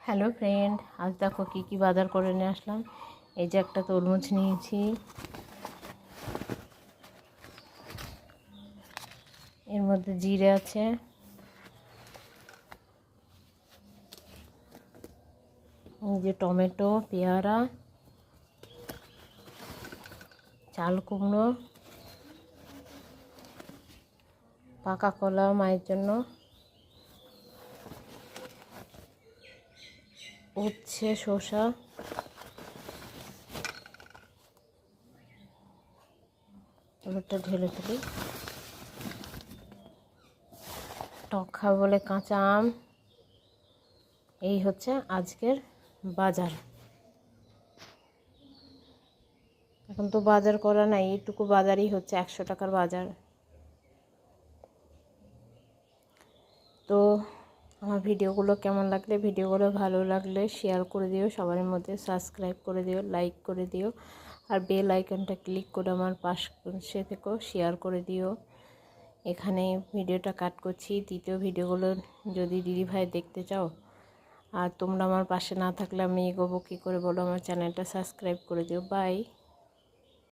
Hello friend, আজ দেখো কী বাজার করে নিয়ে আসলাম। এই যে একটা তরমুজ নিয়েছি, এর মধ্যে জিরে আছে, এই যে টমেটো, পেয়ারা, চাল কুমড়ো, পাকা কলা মায়ের জন্য, উচ্ছে, শসা, এবারটা ঢেলে ফেলি। টক খাবো বলে কাঁচা আম। এই হচ্ছে আজকের বাজার। এখন তো বাজার করা নাই, এইটুকু বাজারই হচ্ছে 100 টাকার বাজার। তো আমার ভিডিওগুলো কেমন লাগলে, ভিডিওগুলো ভালো লাগলে শেয়ার করে দিও, সবার মধ্যে সাবস্ক্রাইব করে দিও, লাইক করে দিও, আর বেল আইকনটা ক্লিক করে আমার পাশে থেকেও শেয়ার করে দিও। এখানে ভিডিওটা কাট করছি। দ্বিতীয় ভিডিওগুলো যদি দিদিভাই দেখতে চাও আর তোমরা আমার পাশে না থাকলে আমি এগোবো কী করে বলো, আমার চ্যানেলটা সাবস্ক্রাইব করে দিও। বাই।